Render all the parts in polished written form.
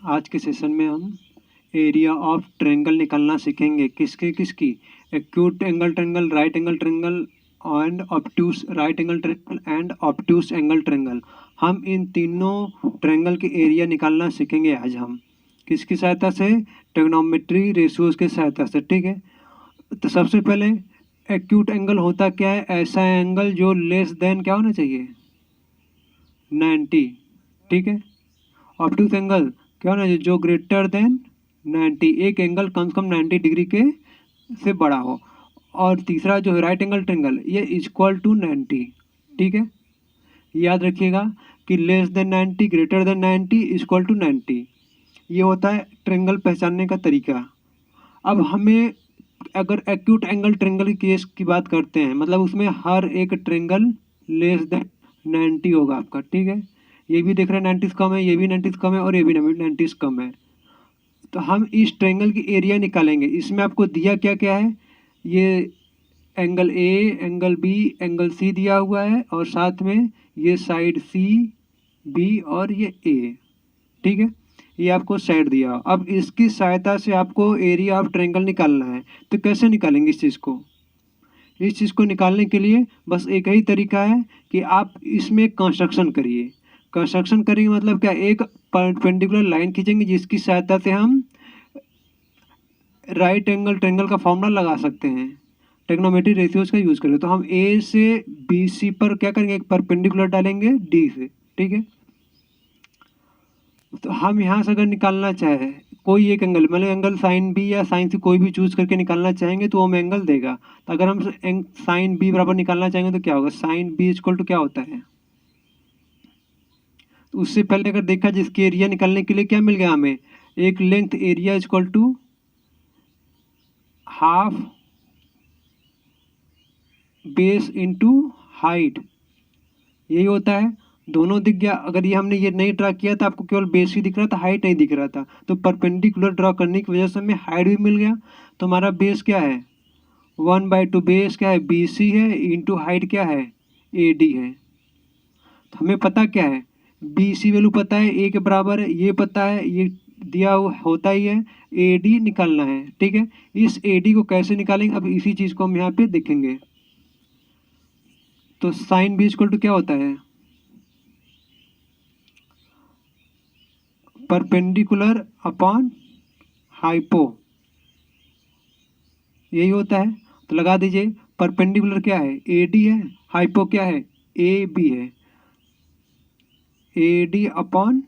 आज के सेशन में हम एरिया ऑफ ट्रायंगल निकालना सीखेंगे। किसकी? Acute angle triangle, right angle triangle and obtuse right angle triangle and obtuse angle triangle. हम इन तीनों ट्रायंगल के एरिया निकालना सीखेंगे आज हम। किसकी सहायता से? ट्रिग्नोमेट्री रेशियोज की सहायता से। ठीक है, तो सबसे पहले एक्यूट एंगल होता क्या है? ऐसा एंगल जो लेस देन क्या होना चाहिए? 90। ठीक है, ऑब्टूस एंगल क्या होना चाहिए? जो ग्रेटर देन 90, एक एंगल कम से कम 90 डिग्री के से बड़ा हो। और तीसरा जो है राइट एंगल ट्रायंगल, ये इक्वल टू 90। ठीक है, याद रखिएगा कि less than 90, greater than 90, equal to 90। ये होता है ट्रायंगल पहचानने का तरीका। अब हमें अगर एक्यूट एंगल ट्रायंगल की केस की बात करते हैं, मतलब उसमें हर एक ट्रायंगल लेस देन 90 होगा आपका। ठीक है, ये भी देख रहे हैं 90 कम है, ये भी 90 कम है और ये भी 90 कम है। तो हम इस ट्रायंगल की एरिया निकालेंगे। इसमें आपको दिया क्या क्या है? ये angle A, angle B, angle C दिया हुआ है और साथ में ये साइड सी, बी और ये ए। ठीक है, ये आपको साइड दिया। अब इसकी सहायता से आपको एरिया ऑफ ट्रायंगल निकालना है। तो कैसे निकालेंगे इस चीज़ को? इस चीज़ को निकालने के लिए बस एक ही तरीका है कि आप इसमें कंस्ट्रक्शन करिए। कंस्ट्रक्शन करेंगे मतलब क्या? एक परपेंडिकुलर लाइन खींचेंगे जिसकी सहायता से हम राइट एंगल ट्रायंगल का फॉर्मूला लगा सकते हैं, ट्रिग्नोमेट्री रेशियोज का यूज़ करें। तो हम ए से बी सी पर क्या करेंगे? एक परपेंडिकुलर डालेंगे डी से। ठीक है, तो हम यहाँ से अगर निकालना चाहे कोई एक एंगल, मतलब एंगल साइन बी या साइन सी कोई भी चूज करके निकालना चाहेंगे तो वो हमें एंगल देगा। तो अगर हम साइन बी बराबर निकालना चाहेंगे तो क्या होगा? साइन बी इक्वल टू क्या होता है? तो उससे पहले अगर देखा जिसकी एरिया निकालने के लिए क्या मिल गया हमें? एक length area equal to half base into height, यही होता है। दोनों दिख गया। अगर ये हमने ये नहीं ड्रा किया था, आपको केवल बेस ही दिख रहा था, हाइट नहीं दिख रहा था, तो परपेंडिकुलर ड्रा करने की वजह से हमें हाइट भी मिल गया। तो हमारा बेस क्या है? 1/2 बेस क्या है? बी सी है, इंटू हाइट क्या है? ए डी है। तो हमें पता क्या है? बी सी वैल्यू पता है, ए के बराबर है, ये पता है, ये दिया हुआ होता ही है। ए डी निकालना है। ठीक है, इस ए डी को कैसे निकालेंगे? अब इसी चीज़ को हम यहाँ पे देखेंगे। तो साइन बी इक्वल टू क्या होता है? परपेंडिकुलर अपॉन हाइपो, यही होता है। तो लगा दीजिए, परपेंडिकुलर क्या है? ए डी है, हाइपो क्या है? ए बी है। A D upon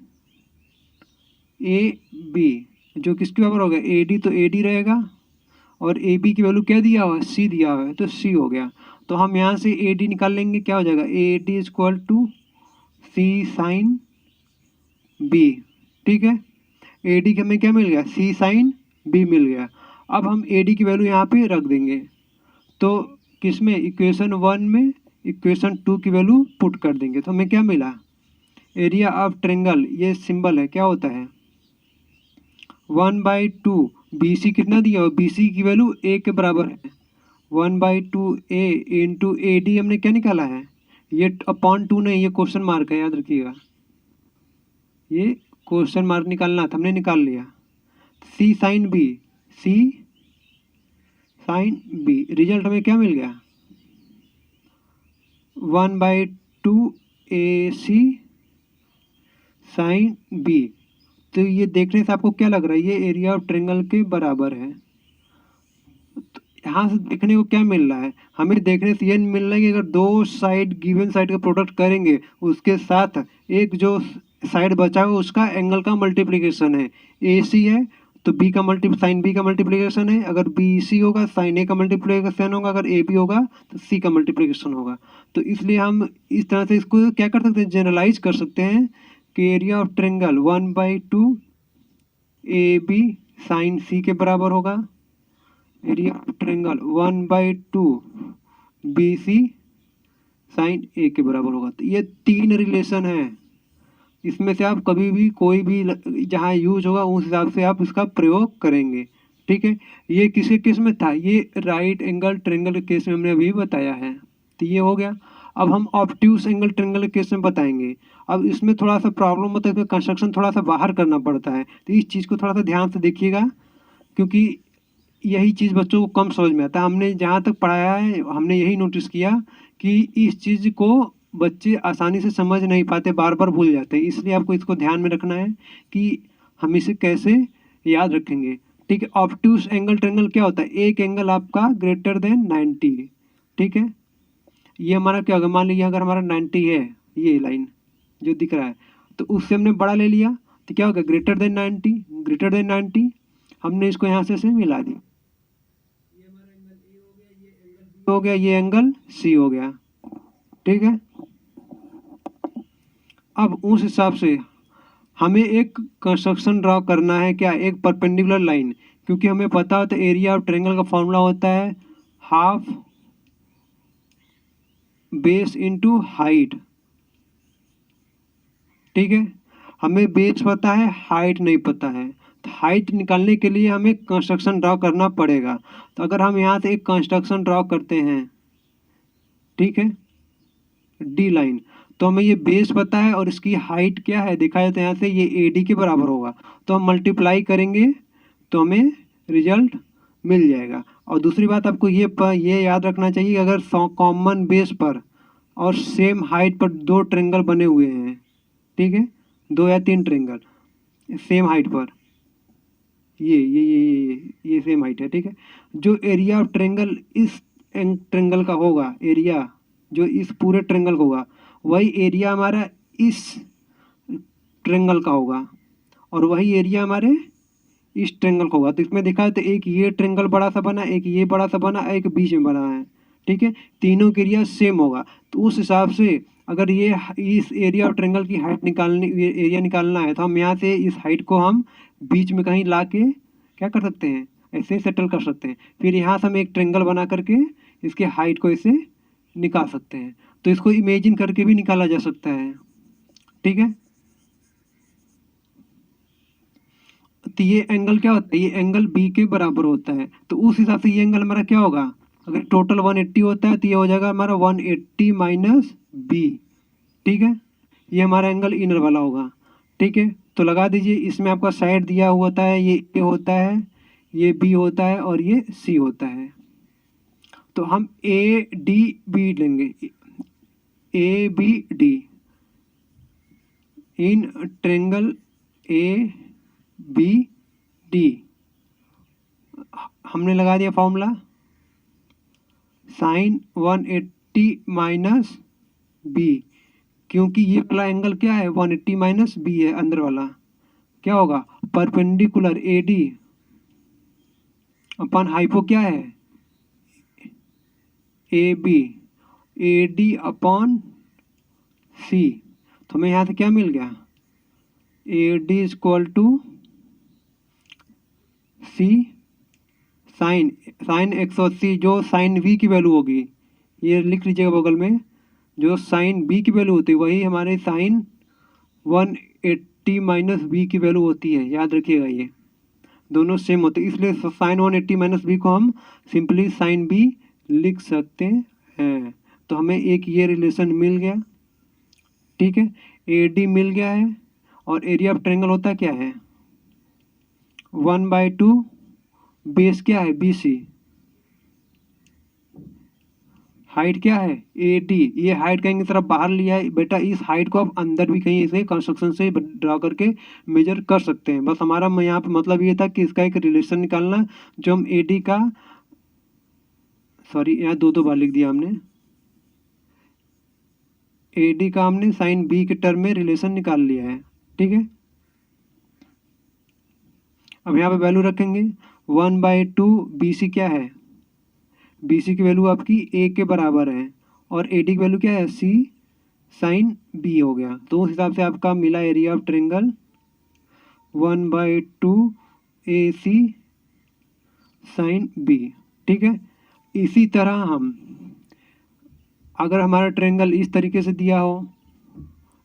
A B, जो किसके बराबर होगा? ए डी, तो ए डी रहेगा और ए बी की वैल्यू क्या दिया हुआ है? सी दिया हुआ है, तो सी हो गया। तो हम यहाँ से ए डी निकाल लेंगे, क्या हो जाएगा? A D equal to C sine B. ठीक है, ए डी के हमें क्या मिल गया? सी साइन बी मिल गया। अब हम ए डी की वैल्यू यहाँ पे रख देंगे। तो किसमें? इक्वेशन 1 में इक्वेशन 2 की वैल्यू पुट कर देंगे। तो हमें क्या मिला? एरिया ऑफ ट्रायंगल, ये सिंबल है, क्या होता है? 1/2 बी सी कितना दिया हो? बी सी की वैल्यू ए के बराबर है। 1/2 ए इंटू ए डी हमने क्या निकाला है? ये अपॉन 2 नहीं, ये क्वेश्चन मार्क है, याद रखिएगा। ये क्वेश्चन मार्क निकालना था, हमने निकाल लिया। सी sine B, C sine B, result हमें क्या मिल गया? 1/2 ए सी साइन बी। तो ये देखने से आपको क्या लग रहा है? ये एरिया ऑफ ट्रायंगल के बराबर है। तो यहाँ से देखने को क्या मिल रहा है? हमें देखने से ये मिल रहा है कि अगर दो साइड गिवन साइड का प्रोडक्ट करेंगे, उसके साथ एक जो साइड बचा हुआ उसका एंगल का मल्टीप्लिकेशन है। ए सी है तो बी का साइन बी का मल्टीप्लिकेशन है। अगर बी सी होगा साइन ए का मल्टीप्लिकेशन होगा, अगर ए बी होगा तो सी का मल्टीप्लिकेशन होगा। तो इसलिए हम इस तरह से इसको क्या कर सकते हैं? जनरलाइज कर सकते हैं कि area of triangle 1/2 A B sine C के बराबर होगा। Area of triangle 1/2 B C sine A के बराबर होगा। तो ये 3 रिलेशन है। इसमें से आप कभी भी कोई भी जहाँ यूज होगा उस हिसाब से आप इसका प्रयोग करेंगे। ठीक है, ये किसके केस में था? ये राइट एंगल ट्रायंगल के केस में हमने अभी बताया है। तो ये हो गया। अब हम ऑब्ट्यूस एंगल ट्रेंगल के केस में बताएंगे। अब इसमें थोड़ा सा प्रॉब्लम होता है कि कंस्ट्रक्शन थोड़ा सा बाहर करना पड़ता है, तो इस चीज़ को थोड़ा सा ध्यान से देखिएगा, क्योंकि यही चीज़ बच्चों को कम समझ में आता है। हमने जहाँ तक पढ़ाया है हमने यही नोटिस किया कि इस चीज़ को बच्चे आसानी से समझ नहीं पाते, बार बार भूल जाते हैं। इसलिए आपको इसको ध्यान में रखना है कि हम इसे कैसे याद रखेंगे। ठीक है, ऑब्ट्यूस एंगल ट्रेंगल क्या होता है? एक एंगल आपका ग्रेटर देन 90। ठीक है, ये हमारा क्या होगा? मान लीजिए अगर हमारा 90 है, ये लाइन जो दिख रहा है, तो उससे हमने बड़ा ले लिया, तो क्या होगा? Greater than 90, greater than 90। हमने इसको यहाँ से मिला दी, ये हमारा एंगल ए हो गया, ये एंगल बी हो गया, ये एंगल सी हो गया। ठीक है, अब उस हिसाब से हमें एक कंस्ट्रक्शन ड्रॉ करना है, क्या? एक परपेंडिकुलर लाइन, क्योंकि हमें पता होता है एरिया ऑफ ट्रायंगल का फॉर्मूला होता है हाफ बेस इनटू हाइट। ठीक है, हमें बेस पता है, हाइट नहीं पता है, तो हाइट निकालने के लिए हमें कंस्ट्रक्शन ड्रॉ करना पड़ेगा। तो अगर हम यहाँ से एक कंस्ट्रक्शन ड्रॉ करते हैं, ठीक है, डी लाइन, तो हमें ये बेस पता है और इसकी हाइट क्या है देखा जाए तो यहाँ से ये ए डी के बराबर होगा, तो हम मल्टीप्लाई करेंगे तो हमें रिजल्ट मिल जाएगा। और दूसरी बात आपको ये याद रखना चाहिए, अगर कॉमन बेस पर और सेम हाइट पर दो ट्रेंगल बने हुए हैं, ठीक है, 2 या 3 ट्रेंगल सेम हाइट पर, ये सेम हाइट है, ठीक है, जो एरिया ऑफ ट्रेंगल इस ट्रेंगल का होगा, एरिया जो इस पूरे ट्रेंगल का होगा, वही एरिया हमारा इस ट्रेंगल का होगा, और वही एरिया हमारे इस ट्रेंगल का होगा। तो इसमें देखा है तो एक ये ट्रेंगल बड़ा सा बना, एक ये बड़ा सा बना, एक बीच में बना है, ठीक है, तीनों के एरिया सेम होगा। तो उस हिसाब से अगर ये इस एरिया ऑफ ट्रेंगल की हाइट निकालनी, एरिया निकालना है, तो हम यहाँ से इस हाइट को हम बीच में कहीं ला के क्या कर सकते हैं, ऐसे सेटल कर सकते हैं। फिर यहाँ से हम एक ट्रेंगल बना करके इसके हाइट को ऐसे निकाल सकते हैं। तो इसको इमेजिन करके भी निकाला जा सकता है, ठीक है। तो ये एंगल क्या होता है? ये एंगल बी के बराबर होता है। तो उस हिसाब से ये एंगल हमारा क्या होगा? अगर टोटल 180 होता है तो ये हो जाएगा हमारा 180 माइनस बी, ठीक है, ये हमारा एंगल इनर वाला होगा, ठीक है। तो लगा दीजिए, इसमें आपका साइड दिया हुआ होता है, ये ए होता है, ये बी होता है और ये सी होता है। तो हम ए डी बी लेंगे, A B D in triangle A B D. हमने लगा दिया फॉर्मूला साइन 180 माइनस बी, क्योंकि ये वाला एंगल क्या है? 180 माइनस बी है, अंदर वाला क्या होगा? Perpendicular A D upon hypo क्या है? A B, A D upon C. तो हमें यहाँ से क्या मिल गया? A D is equal to C sine 180, जो साइन वी की वैल्यू होगी, ये लिख लीजिएगा बगल में, जो साइन बी की वैल्यू होती है वही हमारे साइन 180 माइनस बी की वैल्यू होती है, याद रखिएगा, ये दोनों सेम होते हैं, इसलिए साइन 180 माइनस बी को हम सिंपली साइन बी लिख सकते हैं। तो हमें एक ये रिलेशन मिल गया, ठीक है, ए डी मिल गया है, और एरिया ऑफ ट्रायंगल होता क्या है? 1/2 बेस क्या है? बी सी, हाइट क्या है? A D. ये हाइट कहीं की तरफ बाहर लिया है बेटा, इस हाइट को आप अंदर भी कहीं इसे कंस्ट्रक्शन से ड्रा करके मेजर कर सकते हैं। बस हमारा यहाँ पे मतलब ये था कि इसका एक रिलेशन निकालना, जो हम ए डी का, सॉरी यहाँ दो बार लिख दिया हमने, ए डी का हमने साइन बी के टर्म में रिलेशन निकाल लिया है, ठीक है। अब यहाँ पे वैल्यू रखेंगे 1/2 बी सी क्या है? बी सी की वैल्यू आपकी ए के बराबर है, और ए डी की वैल्यू क्या है? सी साइन बी हो गया। तो उस हिसाब से आपका मिला area of triangle 1/2 A C sine B, ठीक है। इसी तरह हम, अगर हमारा ट्रायंगल इस तरीके से दिया हो,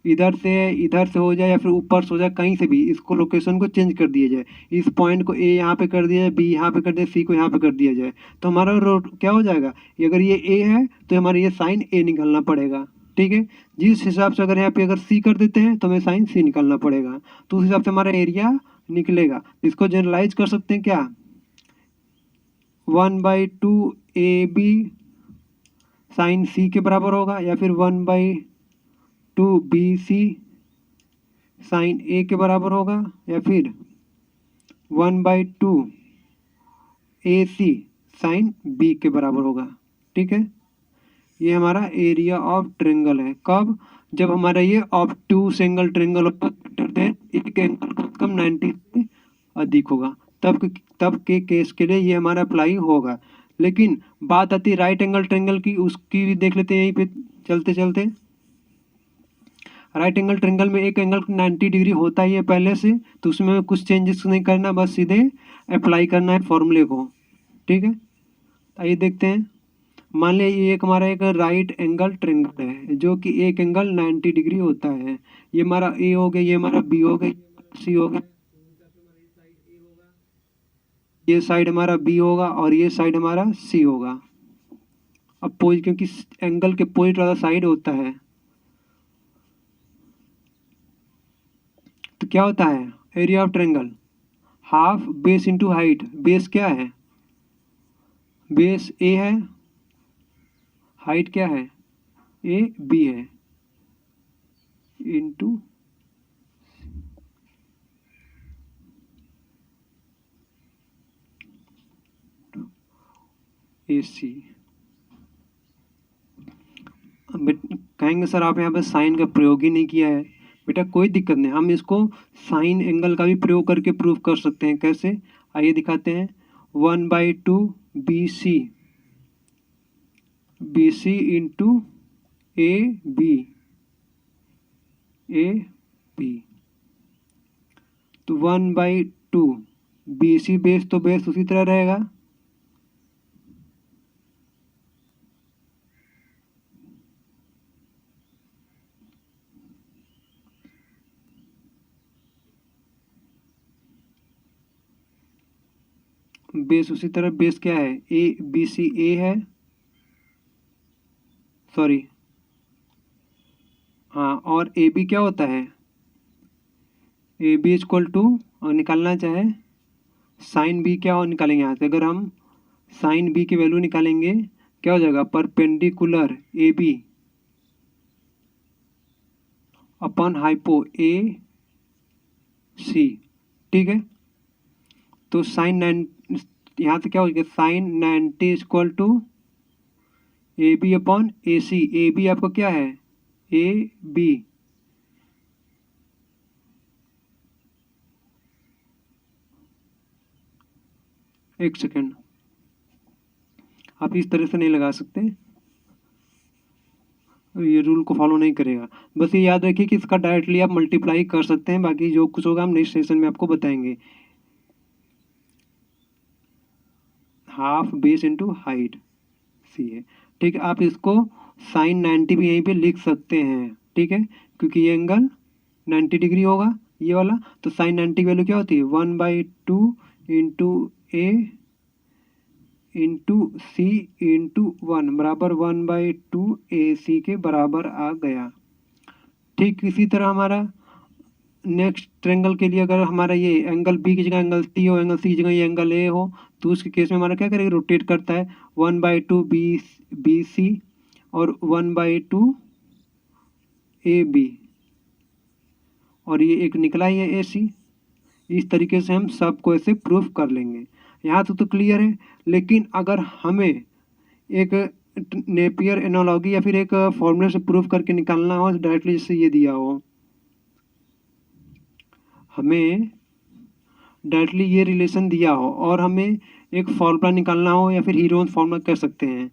इधर से हो जाए या फिर ऊपर से हो जाए, कहीं से भी इसको लोकेशन को चेंज कर दिया जाए। इस पॉइंट को ए यहाँ पे कर दिया जाए, बी यहाँ पे कर दिया, सी को यहाँ पे कर दिया जाए, तो हमारा रोड क्या हो जाएगा, अगर ये ए है तो हमारा ये साइन ए निकालना पड़ेगा। ठीक है, जिस हिसाब से अगर यहाँ पे अगर सी कर देते हैं तो हमें साइन सी निकालना पड़ेगा, तो उस हिसाब से हमारा एरिया निकलेगा। इसको जनरलाइज कर सकते हैं क्या, 1/2 ए बी साइन सी के बराबर होगा, या फिर 1/2 बी सी साइन ए के बराबर होगा, या फिर 1/2 ए सी साइन बी के बराबर होगा। ठीक है, ये हमारा एरिया ऑफ ट्रेंगल है। कब, जब हमारा ये ऑब्टूस एंगल ट्रेंगल एक एंगल को कम 90 से अधिक होगा, तब के केस के लिए ये हमारा अप्लाई होगा। लेकिन बात आती है राइट एंगल ट्रेंगल की, उसकी भी देख लेते हैं यहीं पे चलते चलते। राइट एंगल ट्रेंगल में एक एंगल 90 डिग्री होता ही है पहले से, तो उसमें कुछ चेंजेस नहीं करना, बस सीधे अप्लाई करना है फॉर्मूले को। ठीक है, आइए देखते हैं। मान लिया ये एक हमारा एक राइट एंगल ट्रेंगल है जो कि एक एंगल 90 डिग्री होता है। ये हमारा ए हो गया, ये हमारा बी हो गया, सी हो गया, ये साइड हमारा बी होगा और ये साइड हमारा सी होगा। अब क्योंकि एंगल के पोजिट वाला साइड होता है, तो क्या होता है area of triangle half base into height. Base क्या है, बेस ए है, हाइट क्या है ए बी है, इंटू ए सी। कहेंगे सर आप यहाँ पे साइन का प्रयोग ही नहीं किया है। बेटा कोई दिक्कत नहीं, हम इसको साइन एंगल का भी प्रयोग करके प्रूव कर सकते हैं। कैसे, आइए दिखाते हैं। 1/2 B C into A B तो 1/2 बी सी बेस, तो बेस उसी तरह रहेगा, बेस उसी तरह। बेस क्या है ए बी सी ए है, सॉरी हाँ, और ए बी क्या होता है ए बी इक्वल टू, और निकालना चाहे साइन बी क्या हो निकालेंगे यहाँ से। अगर हम साइन बी की वैल्यू निकालेंगे क्या हो जाएगा, perpendicular A B upon hypo A C. ठीक है, तो साइन 9 यहाँ से क्या हो गया, sine 90 equal to A B upon A C. A B आपको क्या है ए बी, एक सेकेंड, आप इस तरह से नहीं लगा सकते, ये रूल को फॉलो नहीं करेगा। बस ये याद रखिए कि इसका डायरेक्टली आप मल्टीप्लाई कर सकते हैं, बाकी जो कुछ होगा हम नेक्स्ट सेशन में आपको बताएंगे। हाफ बेस इंटू हाइट सी है। ठीक है, आप इसको साइन 90 भी यहीं पे लिख सकते हैं। ठीक है, क्योंकि ये एंगल 90 डिग्री होगा ये वाला, तो साइन 90 की वैल्यू क्या होती है 1/2 इंटू ए इंटू सी इंटू 1 बराबर 1/2 ए सी के बराबर आ गया। ठीक इसी तरह हमारा नेक्स्ट ट्रेंगल के लिए अगर हमारा ये एंगल बी की जगह एंगल सी हो, एंगल सी की जगह ये एंगल ए हो, तो उसके केस में हमारा क्या करेगा, रोटेट करता है 1/2 बी सी और 1/2 ए बी, और ये एक निकला ही है ए सी। इस तरीके से हम सबको ऐसे प्रूफ कर लेंगे। यहाँ तो क्लियर है। लेकिन अगर हमें एक नेपियर एनालॉजी या फिर एक फॉर्मूले से प्रूफ करके निकालना हो, डायरेक्टली जैसे ये दिया हो, हमें डायरेक्टली ये रिलेशन दिया हो और हमें एक फॉर्मूला निकालना हो, या फिर हीरोन्स फॉर्मूला कह सकते हैं,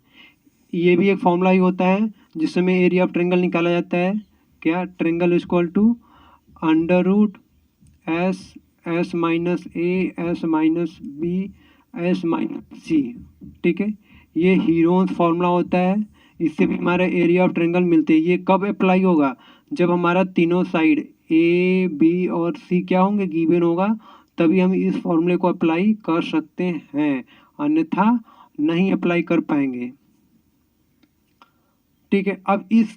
ये भी एक फॉर्मूला ही होता है जिसमें एरिया ऑफ ट्रेंगल निकाला जाता है। क्या, triangle equal to under root S minus A S minus B S minus C. ठीक है, ये हीरोन्स फॉर्मूला होता है, इससे भी हमारा एरिया ऑफ ट्रेंगल मिलते हैं। ये कब अप्लाई होगा, जब हमारा तीनों साइड ए बी और सी क्या होंगे, गिवन होगा, तभी हम इस फॉर्मूले को अप्लाई कर सकते हैं, अन्यथा नहीं अप्लाई कर पाएंगे। ठीक है, अब इस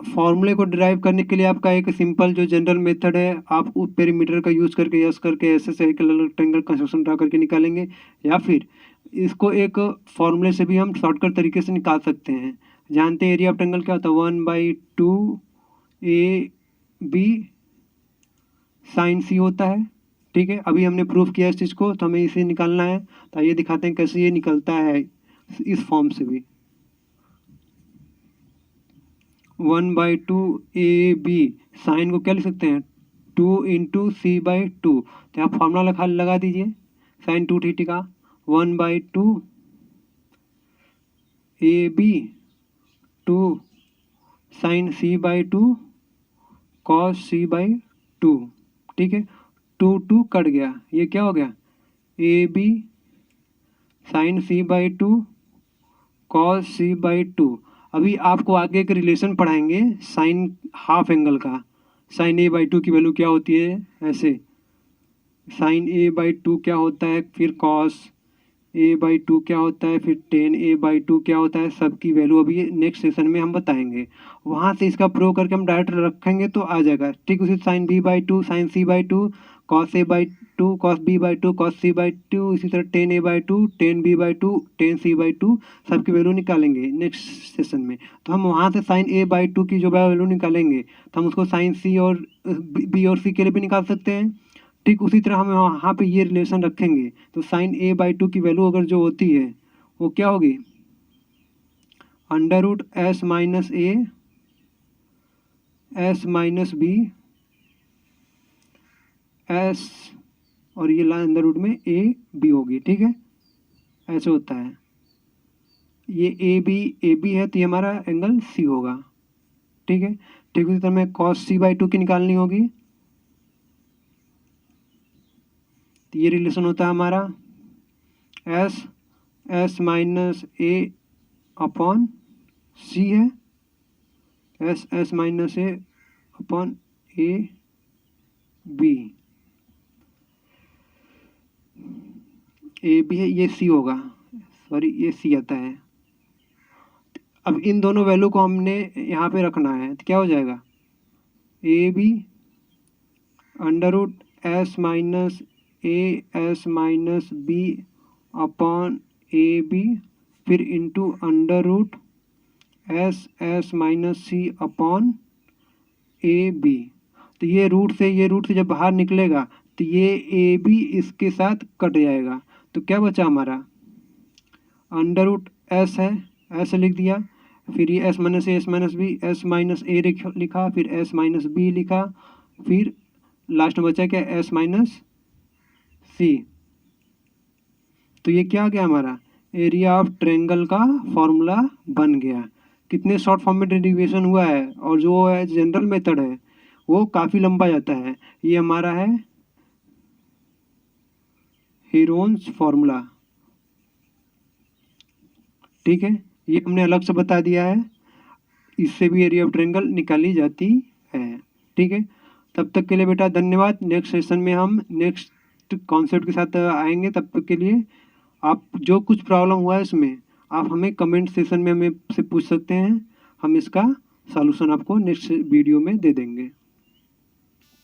फॉर्मूले को डिराइव करने के लिए आपका एक सिंपल जो जनरल मेथड है, आप उस पेरीमीटर का यूज करके यस करके ऐसे से एक रेक्टेंगल कंस्ट्रक्शन ड्रा करके निकालेंगे, या फिर इसको एक फॉर्मूले से भी हम शॉर्टकट तरीके से निकाल सकते हैं। जानते हैं एरिया ऑफ ट्रायंगल क्या होता है, 1/2 ए बी साइन सी होता है। ठीक है, अभी हमने प्रूफ किया इस चीज़ को, तो हमें इसे निकालना है। तो आइए दिखाते हैं कैसे ये निकलता है इस फॉर्म से भी। 1/2 ए बी साइन को क्या लिख सकते हैं, 2 × c/2। तो आप फॉर्मूला लगा दीजिए, साइन 2 थीटा का 1/2 A B 2 sign c/2 cos c/2। ठीक है, 2 कट गया, ये क्या हो गया, ए B sign c/2 cos c/2। अभी आपको आगे एक रिलेशन पढ़ाएंगे साइन हाफ एंगल का, साइन a/2 की वैल्यू क्या होती है, ऐसे साइन a/2 क्या होता है, फिर कॉस a/2 क्या होता है, फिर टेन a/2 क्या होता है, सबकी वैल्यू अभी नेक्स्ट सेशन में हम बताएंगे। वहाँ से इसका प्रूव करके हम डायरेक्ट रखेंगे तो आ जाएगा। ठीक, उसी sine b/2 sine c/2 cos a/2 cos b/2 cos c/2, इसी तरह ten a/2 ten b/2 ten c/2 सबकी वैल्यू निकालेंगे नेक्स्ट सेशन में। तो हम वहाँ से साइन a/2 की जो वैल्यू निकालेंगे तो हम उसको साइन सी और बी और सी के लिए भी निकाल सकते हैं। ठीक उसी तरह हम वहाँ पे ये रिलेशन रखेंगे, तो साइन a/2 की वैल्यू अगर जो होती है वो क्या होगी, √s - a s - b s और ये लाइन अंडर रूट में ए बी होगी। ठीक है, ऐसे होता है, ये ए बी है तो ये हमारा एंगल सी होगा। ठीक है, ठीक उसी तरह में कॉस c/2 की निकालनी होगी, तो ये रिलेशन होता है हमारा s - a अपॉन सी है, s - a upon A B है, ये सी होगा, सॉरी ये सी आता है। अब इन दोनों वैल्यू को हमने यहाँ पे रखना है, तो क्या हो जाएगा, A B √s - a s - b upon A B, फिर into √s - c upon A B. तो ये रूट से जब बाहर निकलेगा तो ये ए बी इसके साथ कट जाएगा, तो क्या बचा हमारा, √s है, ऐसे लिख दिया, फिर ये s - a s - b s - a लिखा, फिर s - b लिखा, फिर लास्ट में बचा क्या, s - c। तो ये क्या आ गया हमारा, एरिया ऑफ ट्रायंगल का फॉर्मूला बन गया। कितने शॉर्ट फॉर्म में डेरिवेशन हुआ है, और जो है जनरल मेथड है वो काफ़ी लंबा जाता है। ये हमारा है हीरोन्स फॉर्मूला। ठीक है, ये हमने अलग से बता दिया है, इससे भी एरिया ऑफ ट्रायंगल निकाली जाती है। ठीक है, तब तक के लिए बेटा धन्यवाद। नेक्स्ट सेशन में हम नेक्स्ट कॉन्सेप्ट के साथ आएंगे, तब तक के लिए आप जो कुछ प्रॉब्लम हुआ है इसमें आप हमें कमेंट सेशन में हमें से पूछ सकते हैं, हम इसका सॉल्यूशन आपको नेक्स्ट वीडियो में दे देंगे।